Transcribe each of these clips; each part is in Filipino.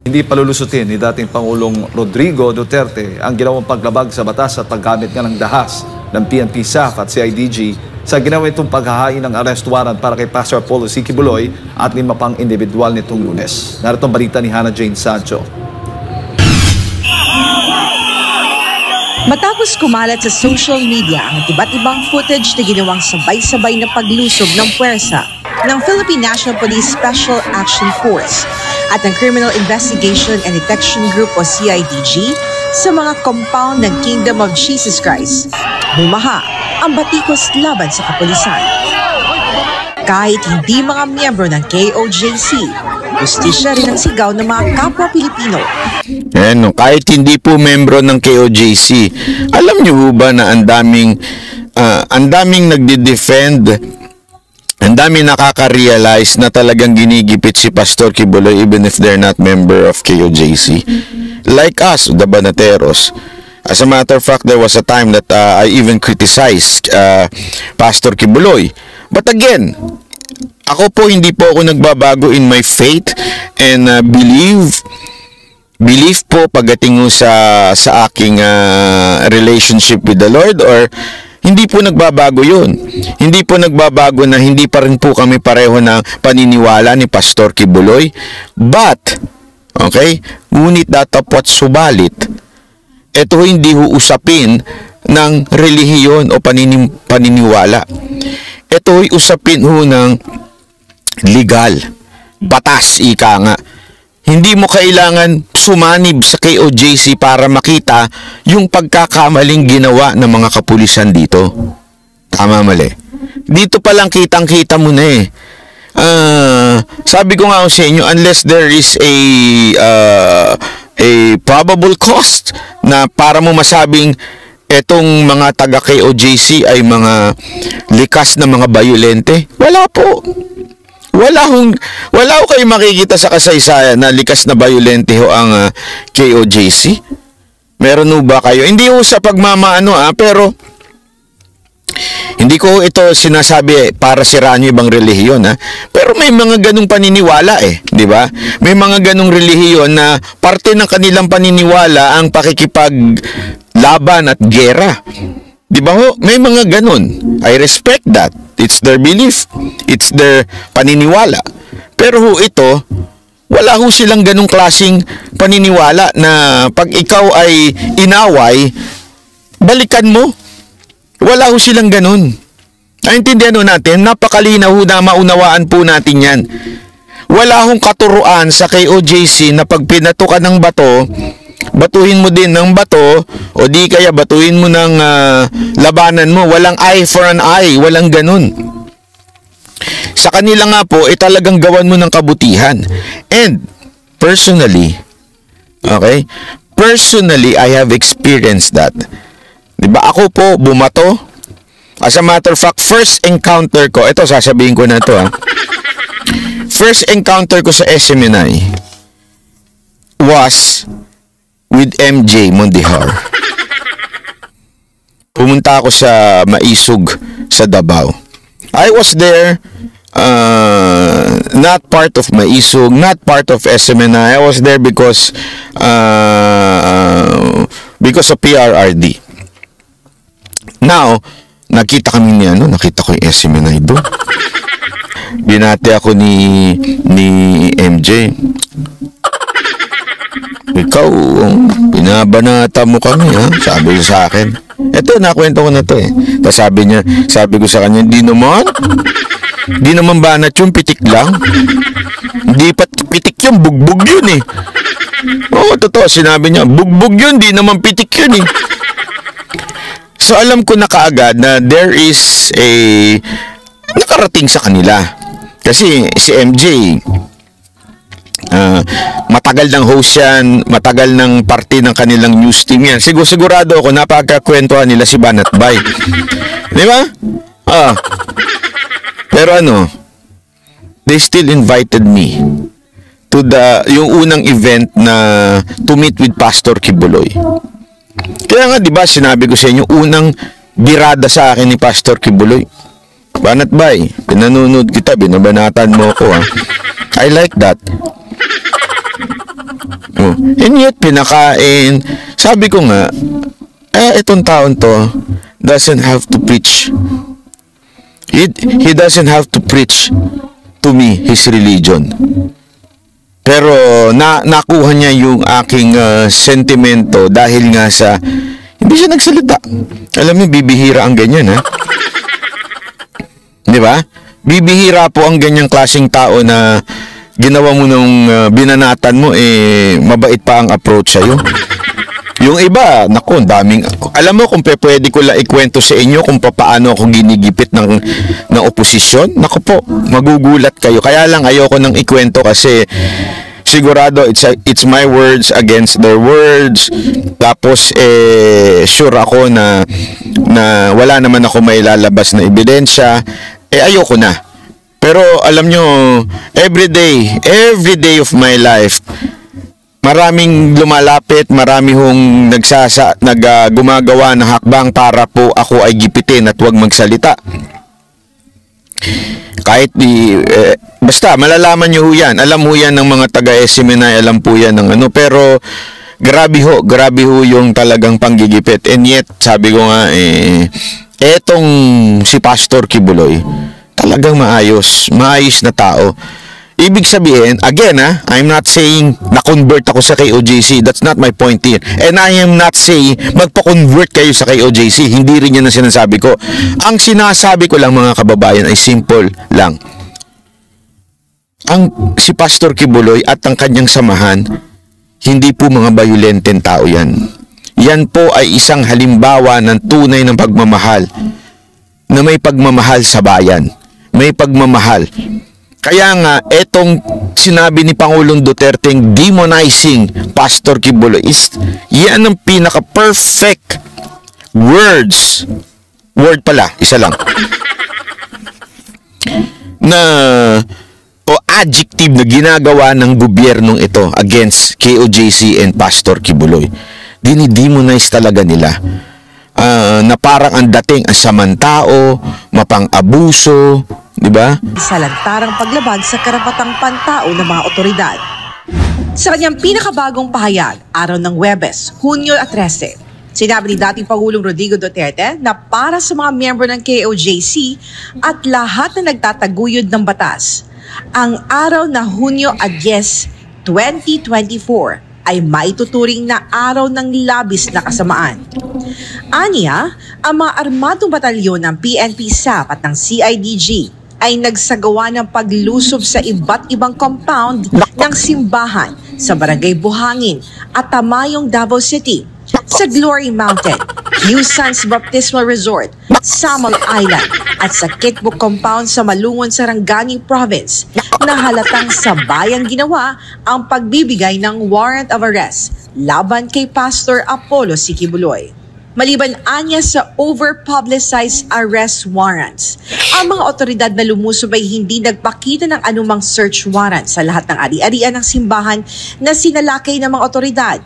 Hindi palulusutin ni dating Pangulong Rodrigo Duterte ang ginawang paglabag sa batas at paggamit nga ng dahas ng PNP, SAF at CIDG sa ginawa itong paghahain ng arrest warrant para kay Pastor Apollo C. Quiboloy at 5 pang individual nitong Lunes. Narito ang balita ni Hannah Jane Sancho. Matapos kumalat sa social media ang iba't ibang footage na ginawang sabay-sabay na paglusob ng puwersa ng Philippine National Police Special Action Force at ng Criminal Investigation and Detection Group o CIDG sa mga compound ng Kingdom of Jesus Christ, bumaha ang batikos laban sa kapulisan. Kahit hindi mga miyembro ng KOJC, justisya rin ang sigaw ng mga kapwa Pilipino. Kahit hindi po membro ng KOJC, alam niyo ba na ang daming nagdi-defend, ang daming nakaka-realize na talagang ginigipit si Pastor Quiboloy even if they're not member of KOJC. Like us, the Banateros. As a matter of fact, there was a time that I even criticized Pastor Quiboloy. But again, ako po hindi po ako nagbabago in my faith and belief po pagdating sa aking relationship with the Lord, or hindi po nagbabago yun. Hindi po nagbabago na hindi pa rin po kami pareho ng paniniwala ni Pastor Quiboloy. But, okay, ngunit datapwat subalit, ito hindi usapin ng relihiyon o paniniwala. Ito ay usapin ng legal, batas, ika nga. Hindi mo kailangan sumanib sa KOJC para makita yung pagkakamaling ginawa ng mga kapulisan dito. Tama, mali. Dito pa lang kitang-kita mo na eh. Sabi ko nga sa inyo, unless there is a probable cause na para mo masabing etong mga taga KOJC ay mga likas na mga bayolente, wala po. Wala ho kayo makikita sa kasaysayan na likas na bayolente ho ang KOJC. Meron ho ba kayo? Hindi ho sa pagmamaano pero hindi ko ito sinasabi para siraan yung ibang relihiyon pero may mga ganung paniniwala di ba? May mga ganung relihiyon na parte ng kanilang paniniwala ang pakikipaglaban at gera. Di ba ho? May mga ganun. I respect that. It's their belief. It's their paniniwala. Pero ho ito, wala ho silang ganung klaseng paniniwala na pag ikaw ay inaway, balikan mo. Wala ho silang ganun. Naintindihan ho natin, napakalinaw ho na maunawaan po natin yan. Wala hong katuruan sa KOJC na pag pinatukan ng bato, batuhin mo din ng bato o di kaya batuhin mo ng labanan mo. Walang eye for an eye. Walang ganun. Sa kanila nga po, talagang gawan mo ng kabutihan. And personally, okay? Personally, I have experienced that. Diba? Ako po, bumato. As a matter of fact, first encounter ko, ito sasabihin ko na ito First encounter ko sa SMNI was with MJ Mondihar. Pumunta ako sa Maisog sa Davao. I was there, not part of Maisog, not part of SMNI. I was there because of PRRD. Now, nakita kami nakita ko yung SMNI doon. Binati ako ni MJ. Ikaw, binabanata mo kami sabi sa akin. Ito, nakwento ko na to Tapos sabi ko sa kanya, di naman banat yung pitik lang. Hindi pa pitik yun, bugbog yun Oo, totoo, sinabi niya, bugbog yun, di naman pitik yun So alam ko na kaagad na there is a nakarating sa kanila. Kasi si MJ, matagal ng host yan, matagal ng parte ng kanilang news team yan. Sigurado ako napagkakwentuhan nila si Banat Bay. Di ba? Pero they still invited me to yung unang event na to meet with Pastor Quiboloy. Kaya nga, di ba, sinabi ko sa inyo, unang birada sa akin ni Pastor Quiboloy. Banat Bay, pinanunod kita, binabanatan mo ako I like that. And yet, pinakain. Sabi ko nga, itong taon to doesn't have to preach. He doesn't have to preach to me his religion. Pero nakuha niya yung aking sentimento dahil nga sa hindi siya nagsalita. Alam niyo, bibihira ang ganyan, ha? Di ba? Bibihira po ang ganyang klaseng tao na ginawa mo nung binanatan mo, mabait pa ang approach sa'yo. Yung iba, naku, daming... Alam mo kung pwede ko lang ikwento sa inyo kung paano ako ginigipit ng oposisyon? Naku po, magugulat kayo. Kaya lang ayoko nang ikwento kasi sigurado it's my words against their words. Tapos, sure ako na wala naman ako may lalabas na ebidensya. Ayoko na. Pero alam nyo, every day of my life, maraming lumalapit, marami hong gumagawa ng hakbang para po ako ay gipitin at huwag magsalita. Kahit basta malalaman nyo yan, alam mo yan ng mga taga-SMNI, alam po yan ng ano, pero grabe ho yung talagang panggigipit. And yet, sabi ko nga, etong si Pastor Kibuloy, talagang maayos na tao. Ibig sabihin, again, I'm not saying na-convert ako sa KOJC. That's not my point here. And I am not saying magpa-convert kayo sa KOJC. Hindi rin yan ang sinasabi ko. Ang sinasabi ko lang, mga kababayan, ay simple lang. Si Pastor Kibuloy at ang kanyang samahan, hindi po mga bayolenteng tao yan. Yan po ay isang halimbawa ng tunay ng pagmamahal, na may pagmamahal sa bayan. May pagmamahal. Kaya nga, etong sinabi ni Pangulong Duterte demonizing Pastor Kibuloy yan ang pinaka-perfect word pala, isa lang, o adjective na ginagawa ng gobyernong ito against KOJC and Pastor Kibuloy. Dinidemonize talaga nila. Na parang ang dating asamang tao, mapang-abuso, di ba? Sa lantarang paglabag sa karapatang pantao ng mga otoridad. Sa kanyang pinakabagong pahayag, araw ng Huwebes, Hunyo 13, sinabi ni dating Pangulong Rodrigo Duterte na para sa mga miyembro ng KOJC at lahat na nagtataguyod ng batas, ang araw na Hunyo 10, 2024 ay maituturing na araw ng labis na kasamaan. Aniya, ang mga armadong batalyon ng PNP SAP at ng CIDG ay nagsagawa ng paglusob sa iba't ibang compound ng simbahan sa Barangay Buhangin at Tamayong, Davao City, sa Glory Mountain, Hughesans Baptismal Resort, Samal Island at sa Kitbuk Compound sa Malungon, Sarangani Province na halatang sabayang ginawa ang pagbibigay ng warrant of arrest laban kay Pastor Apollo C. Kibuloy. Maliban anya sa over-publicized arrest warrants, ang mga otoridad na lumusob ay hindi nagpakita ng anumang search warrant sa lahat ng ari-arian ng simbahan na sinalakay ng mga otoridad.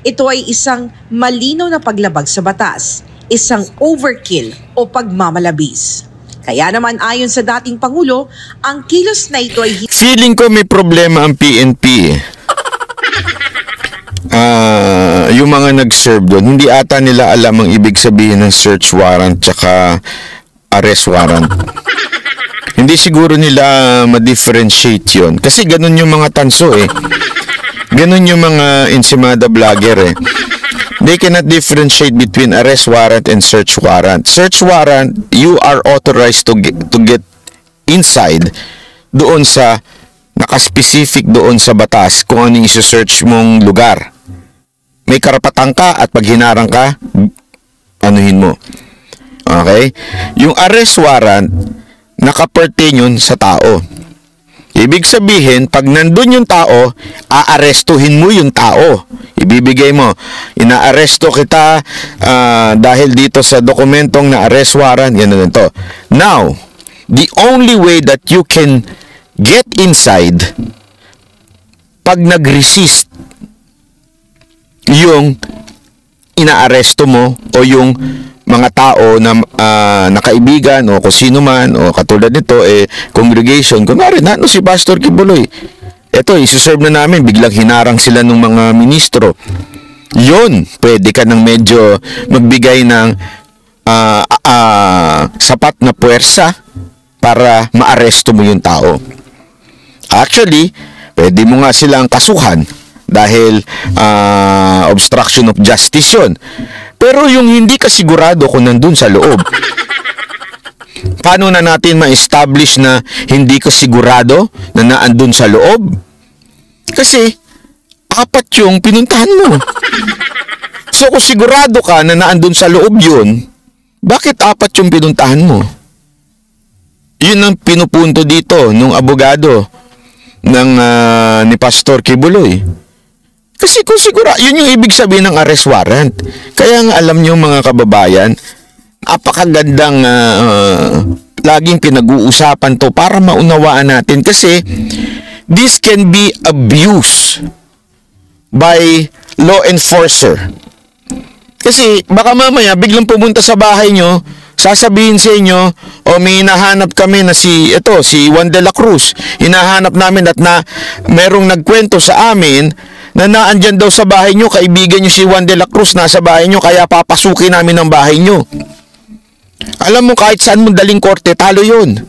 Ito ay isang malinaw na paglabag sa batas, isang overkill o pagmamalabis. Kaya naman ayon sa dating Pangulo, ang kilos na ito ay... Feeling ko may problema ang PNP. Yung mga nag-serve doon, hindi ata nila alam ang ibig sabihin ng search warrant tsaka arrest warrant. Hindi siguro nila ma-differentiate yun. Kasi ganun yung mga tanso Ganun yung mga insimada vlogger They cannot differentiate between arrest warrant and search warrant. Search warrant, you are authorized to get inside doon sa nakaspecific doon sa batas kung ano yung search mong lugar. May karapatan ka at pag hinarang ka, anuhin mo. Okay? Yung arrest warrant, nakapertain yun sa tao. Ibig sabihin, pag nandun yung tao, aarestuhin mo yung tao. Ibibigay mo, inaaresto kita dahil dito sa dokumentong na arrest warrant, gano'n to. Now, the only way that you can get inside, pag nag-resist yung inaaresto mo o yung mga tao na nakaibigan o kung sino man o katulad nito congregation, kunwari na si Pastor Kibuloy, eto, isuserve na namin, biglang hinarang sila ng mga ministro. Yun, pwede ka nang medyo magbigay ng sapat na puwersa para maaresto mo yung tao. Actually, pwede mo nga silang kasuhan dahil obstruction of justice yun. Pero yung hindi ka sigurado kung nandun sa loob, paano na natin ma-establish na hindi ka sigurado na naandun sa loob? Kasi, 4 yung pinuntahan mo. So, kung sigurado ka na naandun sa loob yun, bakit 4 yung pinuntahan mo? Yun ang pinupunto dito nung abogado ni Pastor Kibuloy. Kasi kung yun yung ibig sabihin ng arrest warrant. Kaya nga alam nyo mga kababayan, napakagandang laging pinag-uusapan to para maunawaan natin. Kasi this can be abused by law enforcer. Kasi baka mamaya biglang pumunta sa bahay nyo, sasabihin sa inyo, may hinahanap kami na si Juan de la Cruz. Hinahanap namin at merong nagkwento sa amin na naandyan daw sa bahay nyo, kaibigan nyo si Juan de la Cruz, nasa bahay nyo, kaya papasukin namin ang bahay nyo. Alam mo, kahit saan mo daling korte, talo yun.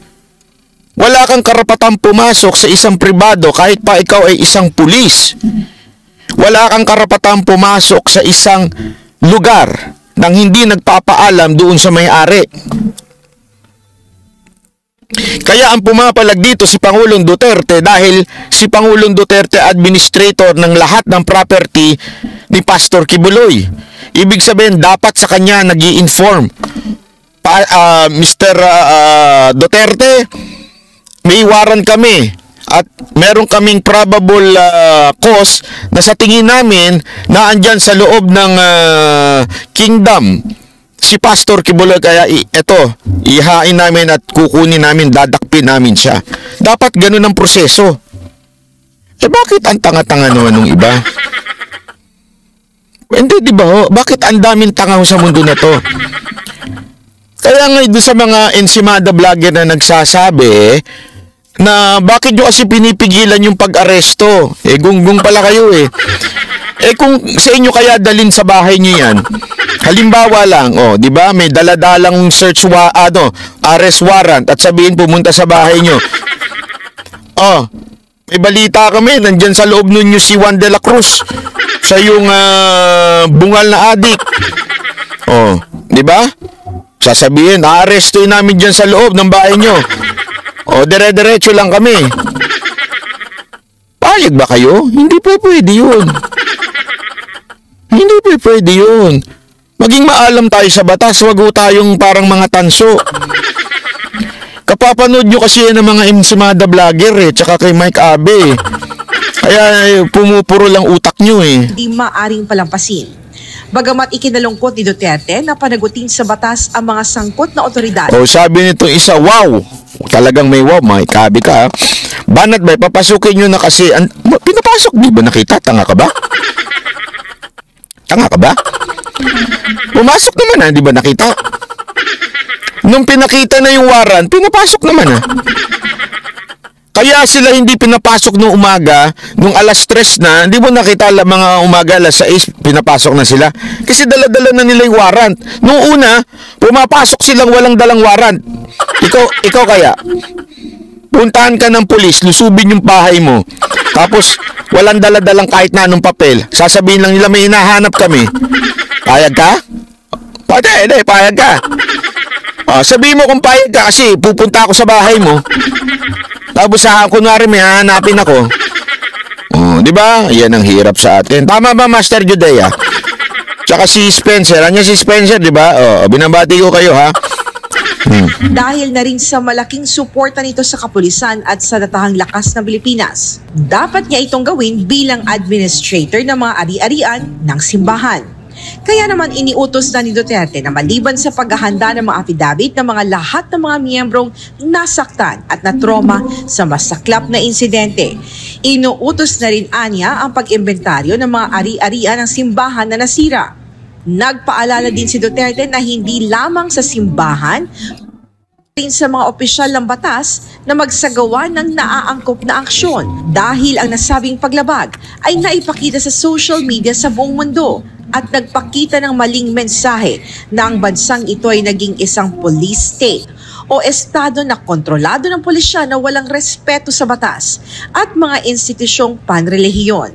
Wala kang karapatang pumasok sa isang pribado kahit pa ikaw ay isang pulis. Wala kang karapatang pumasok sa isang lugar nang hindi nagpapaalam doon sa may-ari. Kaya ang pumapalag dito si Pangulong Duterte dahil si Pangulong Duterte administrator ng lahat ng property ni Pastor Kibuloy. Ibig sabihin, dapat sa kanya nag-i-inform. Mr. Duterte, may warrant kami at meron kaming probable cause na sa tingin namin na andyan sa loob ng kingdom si Pastor Kibuloy, kaya ihain namin at kukunin namin, dadakpin namin siya. Dapat ganun ang proseso. Bakit ang tanga-tanga naman ng iba? Hindi, di ba ho? Bakit ang daming tanga sa mundo na to? Kaya nga doon sa mga ensimada vlogger na nagsasabi na bakit nyo kasi pinipigilan yung pag-aresto? Gunggong pala kayo kung sa inyo kaya dalin sa bahay nyo yan, halimbawa lang, di ba, may daladalang arrest warrant at sabihin pumunta sa bahay nyo. May balita kami, nandyan sa loob nun si Juan de la Cruz. Siya yung bungal na adik. Di ba? Sasabihin, aarestuin namin dyan sa loob ng bahay nyo. Dire-diretso lang kami. Payag ba kayo? Hindi pa pwede yun. Hindi pa pwede yun. Maging maalam tayo sa batas, wag tayong parang mga tanso. Kapapanood nyo kasi yan ng mga ensimada vlogger tsaka kay Mike Abe. Kaya pumupuro lang utak nyo Hindi maaring palampasin. Bagamat ikinalungkot ni Duterte na panagutin sa batas ang mga sangkot na otoridad. Sabi nitong isa, wow! Talagang may wow, Mike Abe ka. Banat ba, papasukin nyo na kasi, pinapasok, di ba nakita? Tanga ka ba? Tanga ka ba? Pumasok naman di ba nakita? Nung pinakita na yung warrant, pinapasok naman Kaya sila hindi pinapasok nung umaga, nung alas 3 na, hindi mo nakita mga umaga, alas 6, pinapasok na sila. Kasi dala-dala na nila yung warrant. Nung una, pumapasok silang walang dalang warrant. Ikaw kaya, puntahan ka ng pulis, lusubin yung bahay mo. Tapos, walang dala-dalang kahit na anong papel. Sasabihin lang nila, may hinahanap kami. Payag ka? Payag ka. Sabihin mo kung payag ka kasi pupunta ako sa bahay mo. Tapos kunwari may hahanapin ako. Di ba? Yan ang hirap sa atin. Tama ba, Master Judea? Tsaka si Spencer. Ano si Spencer, di ba? Binabati ko kayo, ha? Dahil na rin sa malaking suporta nito sa kapulisan at sa datahang lakas ng Pilipinas, dapat niya itong gawin bilang administrator ng mga ari-arian ng simbahan. Kaya naman iniutos na ni Duterte na maliban sa paghahanda ng mga affidavit ng mga lahat ng mga miyembrong nasaktan at na-trauma sa masaklap na insidente, inuutos na rin anya ang pag-imbentaryo ng mga ari-arian ng simbahan na nasira. Nagpaalala din si Duterte na hindi lamang sa simbahan, rin sa mga opisyal ng batas na magsagawa ng naaangkop na aksyon dahil ang nasabing paglabag ay naipakita sa social media sa buong mundo at nagpakita ng maling mensahe na ang bansang ito ay naging isang police state o estado na kontrolado ng pulisya na walang respeto sa batas at mga institusyong panrelihiyon.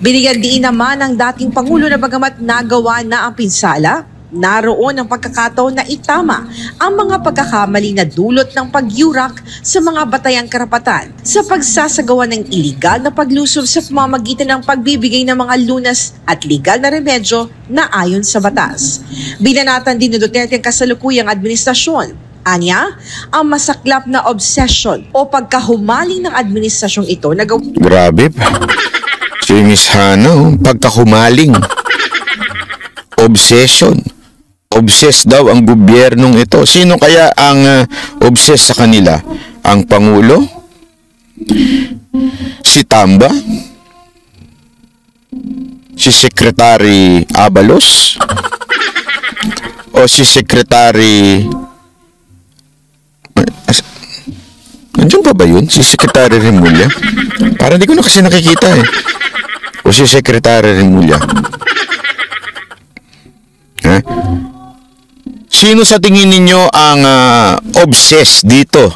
Binigyan diin naman ng dating Pangulo na bagamat nagawa na ang pinsala, naroon ang pagkakataon na itama ang mga pagkakamali na dulot ng pagyurak sa mga batayang karapatan sa pagsasagawa ng iligal na paglusob sa pamamagitan ng pagbibigay ng mga lunas at legal na remedyo na ayon sa batas. Binanatan din ni Duterte ang kasalukuyang administrasyon. Anya, ang masaklap na obsession o pagkahumaling ng administrasyong ito na Grabe. Si Miss Hana, pagkahumaling. Obsession. Obsessed daw ang gobyernong ito. Sino kaya ang obsessed sa kanila? Ang Pangulo? Si Tamba? Si Secretary Abalos? O si Secretary... Nandiyan pa ba yun? Si Secretary Remulla? Parang di ko na kasi nakikita eh. O si Secretary Remulla? Ha? Sino sa tingin ninyo ang obsessed dito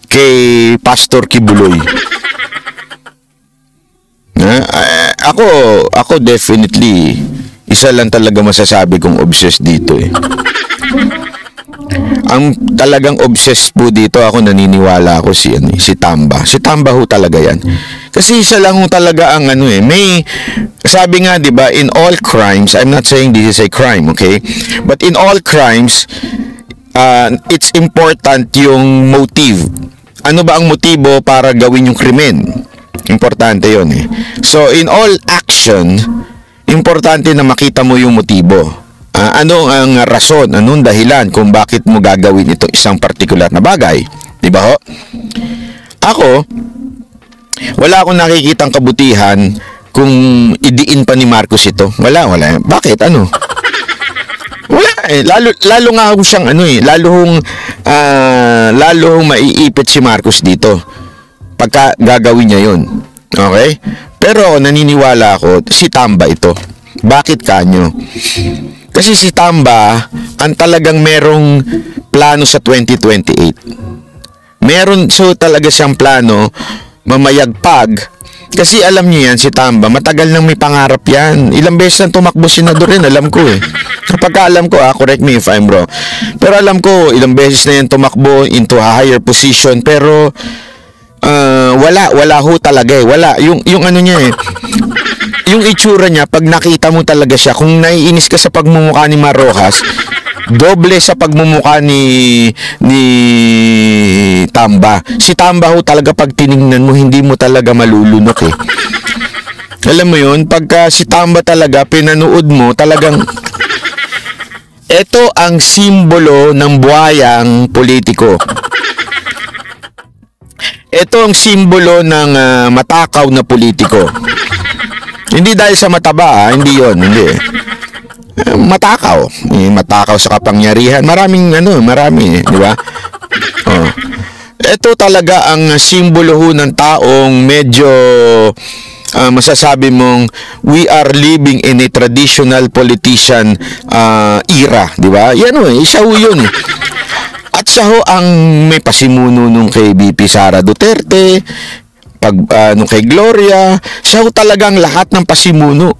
kay Pastor Kibuloy? Ako definitely isa lang talaga masasabi kong obsessed dito eh. Ang talagang obsessed po dito, ako naniniwala ako si Tamba. Si Tamba ho talaga yan. Kasi isa lang ho talaga ang may sabi nga 'di ba, in all crimes, I'm not saying this is a crime, okay? But in all crimes, it's important yung motive. Ano ba ang motibo para gawin yung krimen? Importante 'yon eh. So in all action, importante na makita mo yung motibo. Ano ang rason, anong dahilan kung bakit mo gagawin ito isang partikular na bagay? Di ba ho? Ako, wala akong nakikitang kabutihan kung idiin pa ni Marcos ito. Wala. Bakit? Ano? Wala eh. Lalo nga ako siyang lalo hong maiipit si Marcos dito pagka gagawin niya yun. Okay? Pero ako, naniniwala ako, si Tamba ito. Bakit kanyo? Kasi si Tamba, ang talagang merong plano sa 2028. Meron talaga siyang plano, mamayagpag. Kasi alam niyo yan, si Tamba, matagal nang may pangarap yan. Ilang beses nang tumakbo senador rin, alam ko eh. Kapag alam ko, correct me if I'm wrong. Pero alam ko, ilang beses na yan tumakbo into a higher position. Pero, wala ho talaga eh. Wala, yung ano niya eh. Yung itsura niya, pag nakita mo talaga siya, kung naiinis ka sa pagmumukha ni Mar Rojas, doble sa pagmumukha ni Tamba. Si Tamba ho talaga pag tiningnan mo, hindi mo talaga malulunok eh. Alam mo yun, pagka si Tamba talaga, pinanood mo, talagang ito ang simbolo ng buhayang politiko. Ito ang simbolo ng matakaw na politiko. Hindi dahil sa mataba, hindi yon, hindi. Matakaw. Matakaw sa kapangyarihan. Marami, di ba? Oh. Ito talaga ang simbolo ho ng taong medyo masasabi mong we are living in a traditional politician era, di ba? Yan ho, isa ho yun. At siya ho ang may pasimuno nung kay BP Sara Duterte, nung kay Gloria, siya ho talagang lahat ng pasimuno.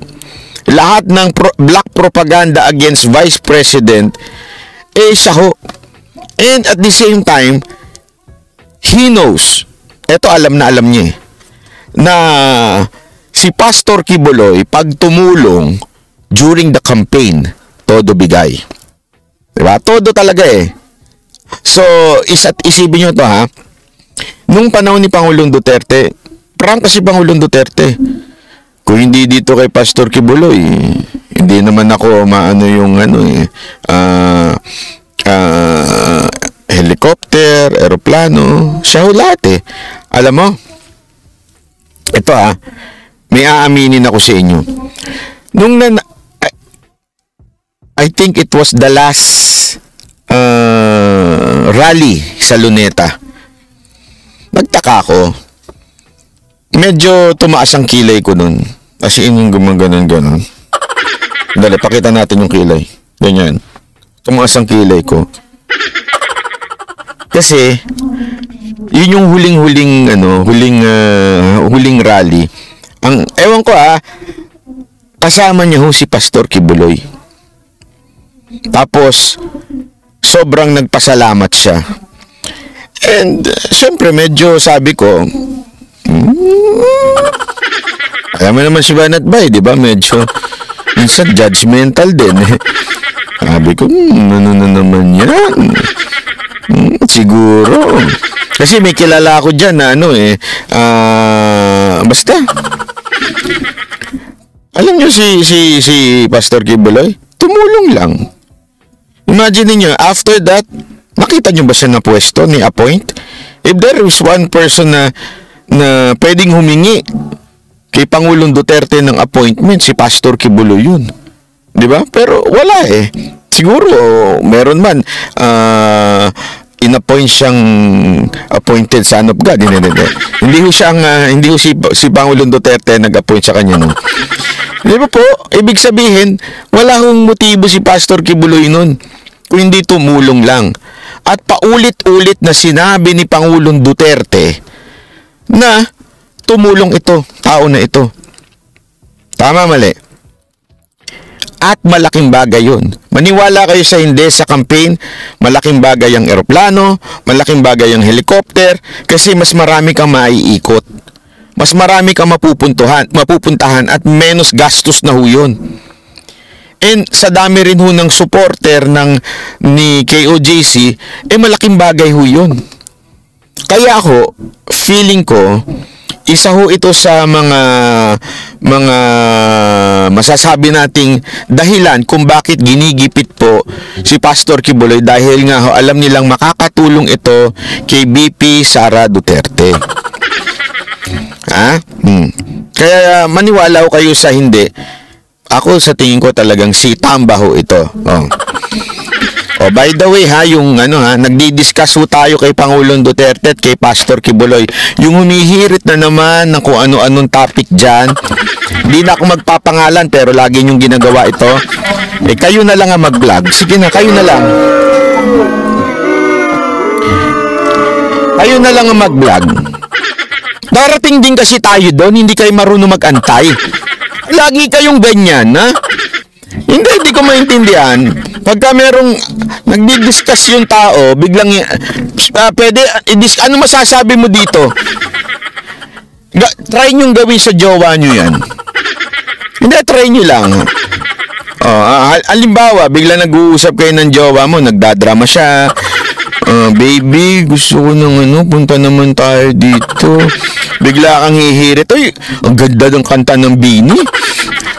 Lahat ng black propaganda against Vice President, siya ho. And at the same time, he knows, eto alam niya na si Pastor Kibuloy, pag tumulong during the campaign, todo bigay. Diba? Todo talaga eh. So, isipin nyo to ha. Nung panahon ni Pangulong Duterte, prangka si Pangulong Duterte. Kung hindi dito kay Pastor Kibuloy, hindi naman ako helicopter, eroplano, siya ho lahat eh. Alam mo, ito may aaminin ako sa inyo. I think it was the last rally sa Luneta. nagtaka ko. Medyo tumaas ang kilay ko nun. As in, yung gumaganon-ganon. Dali, pakita natin yung kilay. Ganyan. Tumaas ang kilay ko. Kasi, yun yung huling rally. Ewan ko kasama niya si Pastor Kibuloy. Tapos, sobrang nagpasalamat siya. And, syempre, medyo sabi ko, alam mo naman si Banat Bay, di ba? Medyo, minsan judgmental din. Sabi ko, ano na naman yan? Siguro. Kasi may kilala ako dyan na basta. Alam nyo si Pastor Kibuloy, tumulong lang. Imagine niyo, after that, nakita nyo ba siya na pwesto ni appoint? If there is one person na pwedeng humingi kay Pangulong Duterte ng appointment, si Pastor Kibuloy yun. Di ba? Pero wala eh. Siguro, meron man, in-appoint siyang appointed son of God. Hindi ho si Pangulong Duterte nag-appoint sa kanya nun. Di ba po? Ibig sabihin, wala hong motibo si Pastor Kibuloy nun, kung hindi tumulong lang. At paulit-ulit na sinabi ni Pangulong Duterte na tumulong ito, tao na ito. Tama, mali? At malaking bagay yun. Maniwala kayo sa hindi, sa campaign, malaking bagay ang eroplano, malaking bagay ang helicopter, kasi mas marami kang maiikot. Mas marami kang mapupuntahan at menos gastos na ho yun. And sa dami rin ho ng supporter ni KOJC, malaking bagay ho yun. Kaya ako, feeling ko, isa ho ito sa mga masasabi nating dahilan kung bakit ginigipit po si Pastor Kibuloy, dahil nga ho, alam nilang makakatulong ito kay BP Sara Duterte. Kaya maniwala ho kayo sa hindi. Ako sa tingin ko talagang si Tamba ho ito. By the way nagdi-discuss ho tayo kay Pangulong Duterte at kay Pastor Kibuloy. Yung humihirit na naman ng kung ano-anong topic dyan. Hindi na ako magpapangalan pero lagi niyong ginagawa ito. Kayo na lang ang mag-vlog. Sige na, kayo na lang. Kayo na lang ang mag-vlog. Darating din kasi tayo doon, hindi kayo marunong mag-antay. Lagi kayong ganyan, ha? Hindi ko maintindihan. Pagka merong nagdi-discuss yung tao, biglang pwede, ano masasabi mo dito? Try nyo gawin sa jowa nyo yan. Hindi, try nyo lang. Halimbawa, biglang nag-uusap kayo ng jowa mo, nagdadrama siya. Baby, gusto ko ng punta naman tayo dito. Bigla kang hihirit. Ay, ang ganda ng kanta ng Bini.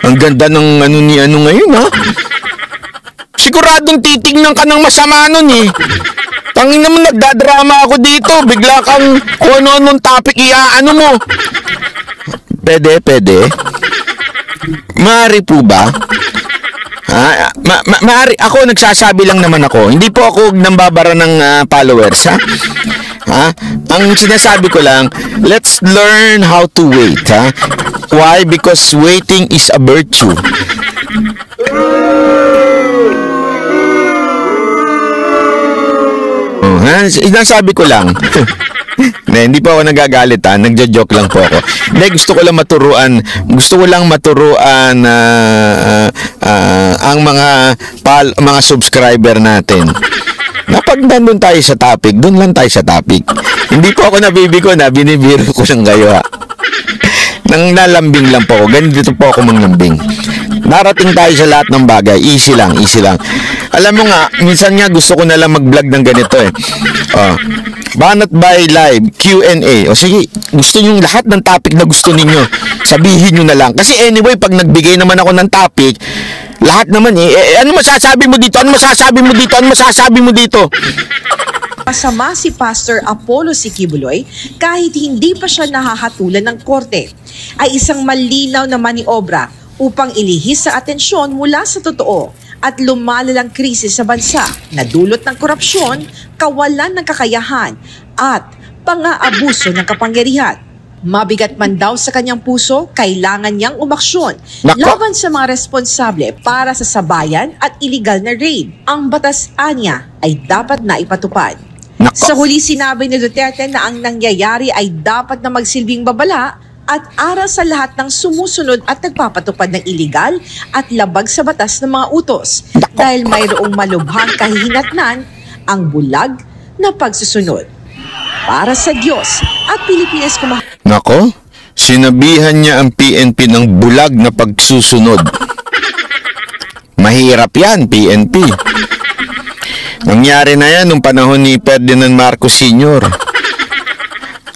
Ang ganda ng ngayon, ha? Siguradong titignan ka ng masama nun, eh. Tangin naman, nagdadrama ako dito. Bigla kang kung ano-anong topic, iaano mo. Pwede. Maaari po ba? Maaari, ako nagsasabi lang naman ako. Hindi po ako nambabara ng followers, ha? Ang sinasabi ko lang, let's learn how to wait, ha? Why? Because waiting is a virtue. Sinasabi ko lang. Hindi po ako nagagalit, ha? Nagja-joke lang po ako. Gusto ko lang maturuan ang mga subscriber natin. Pag nandun tayo sa topic, dun lang tayo sa topic. Hindi po ako nabibigo na binibiro ko ng gayo, ha? Nang nalambing lang po ako. Ganito po ako manglambing. Narating tayo sa lahat ng bagay. Easy lang. Alam mo nga, minsan nga gusto ko na lang mag-vlog ng ganito, eh. Banat by Live, Q&A. Sige, gusto nyo lahat ng topic na gusto ninyo, sabihin nyo na lang. Kasi anyway, pag nagbigay naman ako ng topic, lahat naman ano masasabi mo dito? Ano masasabi mo dito? Masama si Pastor Apollo Kibuloy kahit hindi pa siya nahahatulan ng korte, ay isang malinaw na maniobra upang ilihis sa atensyon mula sa totoo at lumalalang krisis sa bansa na dulot ng korupsyon, kawalan ng kakayahan at pang-aabuso ng kapangyarihan. Mabigat man daw sa kanyang puso, kailangan niyang umaksyon laban sa mga responsable para sa sabayan at iligal na raid. Ang batas anya ay dapat na ipatupad. Sa huli sinabi ni Duterte na ang nangyayari ay dapat na magsilbing babala at aral sa lahat ng sumusunod at nagpapatupad ng iligal at labag sa batas ng mga utos dahil mayroong malubhang kahihinatnan ang bulag na pagsusunod. Para sa Diyos at Pilipinas Nako, sinabihan niya ang PNP ng bulag na pagsusunod. Mahirap yan, PNP. Nangyari na yan nung panahon ni Ferdinand Marcos Sr.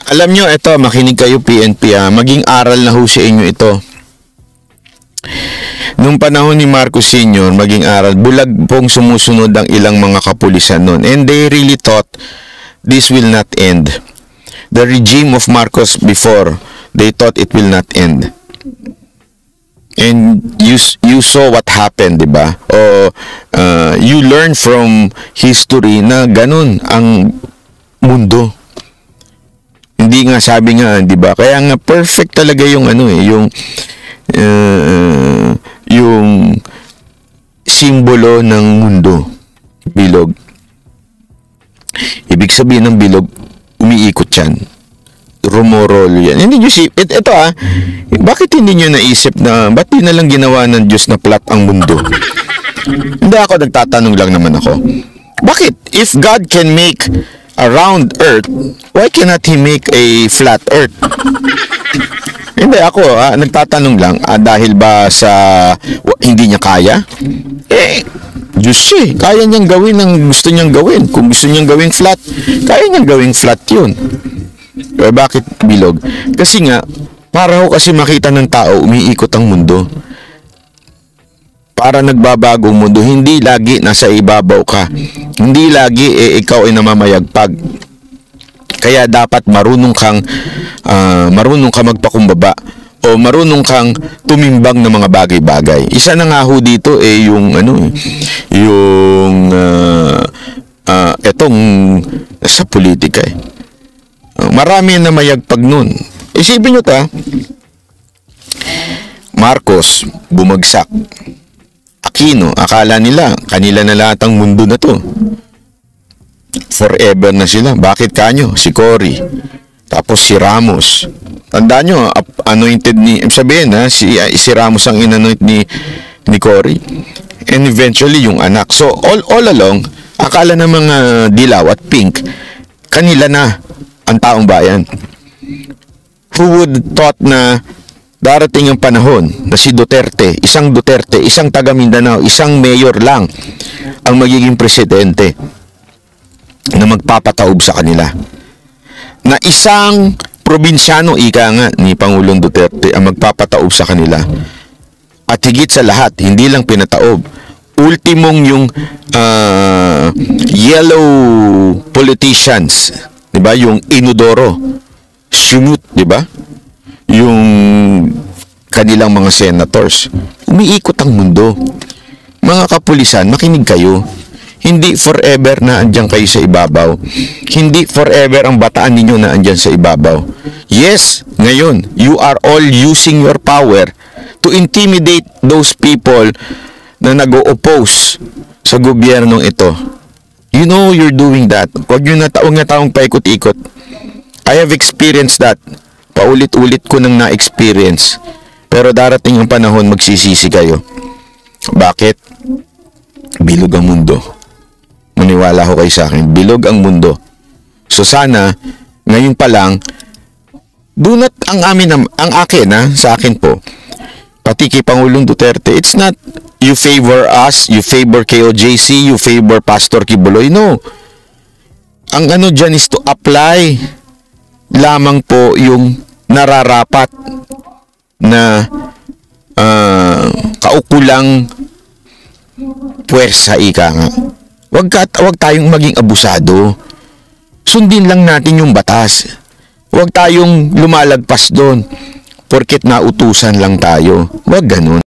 Alam nyo, ito, makinig kayo PNP maging aral na ho sa inyo ito. Nung panahon ni Marcos Sr., maging aral, bulag pong sumusunod ang ilang mga kapulisan noon. And they really thought this will not end. The regime of Marcos before, they thought it will not end. And you saw what happened, di ba? You learn from history na ganun ang mundo. Hindi nga, sabi nga, di ba? Kaya nga perfect talaga yung yung simbolo ng mundo. Bilog. Ibig sabihin ng bilog, umiikot yan. Rumorolo yan. Hindi nyo ito bakit hindi nyo naisip na, ba't di na lang ginawa ng Diyos na flat ang mundo? Hindi ako, nagtatanong lang naman ako. Bakit? If God can make a round earth, why cannot He make a flat earth? Hindi ako, nagtatanong lang, dahil ba sa hindi niya kaya? Diyos siya, kaya niyang gawin ang gusto niyang gawin. Kung gusto niyang gawing flat, kaya niyang gawing flat yun. Bakit bilog? Kasi nga, para ho kasi makita ng tao, umiikot ang mundo. Para nagbabago ang mundo, hindi lagi nasa ibabaw ka. Hindi lagi ikaw ay namamayagpag. Kaya dapat marunong kang magpakumbaba o marunong kang tumimbang ng mga bagay-bagay. Isa na nga ho dito etong sa politika marami na mayagpag nun. Isipin nyo Marcos, bumagsak. Aquino, akala nila, kanila na lahat ang mundo na to. Forever na sila. Bakit kanyo? Si Cory. Tapos si Ramos. Tandaan nyo, anointed si Ramos ang inanoint ni Cory. And eventually, yung anak. So, all along, akala ng mga dilaw at pink, kanila na ang taong bayan. Who would thought na darating ang panahon na si Duterte, isang taga Mindanao, isang mayor lang ang magiging presidente na magpapataob sa kanila. Na isang probinsyano, ika nga ni Pangulong Duterte, ang magpapataob sa kanila. At higit sa lahat, hindi lang pinataob. Ultimong yung yellow politicians, di ba? Yung inodoro, sumut, di ba? Yung kanilang mga senators. Umiikot ang mundo. Mga kapulisan, makinig kayo. Hindi forever na andyan kayo sa ibabaw. Hindi forever ang bataan ninyo na andyan sa ibabaw. Yes, ngayon, you are all using your power to intimidate those people na nag-o-oppose sa gobyernong ito. You know you're doing that. Huwag nyo na taong paikot-ikot. I have experienced that. Paulit-ulit ko nang na-experience. Pero darating ang panahon, magsisisi kayo. Bakit? Bilog ang mundo. Maniwala ko kayo sa akin. Bilog ang mundo. So sana, ngayon pa lang, ang akin sa akin po, pati kay Pangulong Duterte, it's not you favor us, you favor KOJC, you favor Pastor Kibuloy. No. Ang dyan is to apply lamang po yung nararapat na kaukulang puwersa, ika nga. Huwag tayong maging abusado. Sundin lang natin yung batas. Huwag tayong lumalagpas doon porket nautusan lang tayo. Huwag ganun.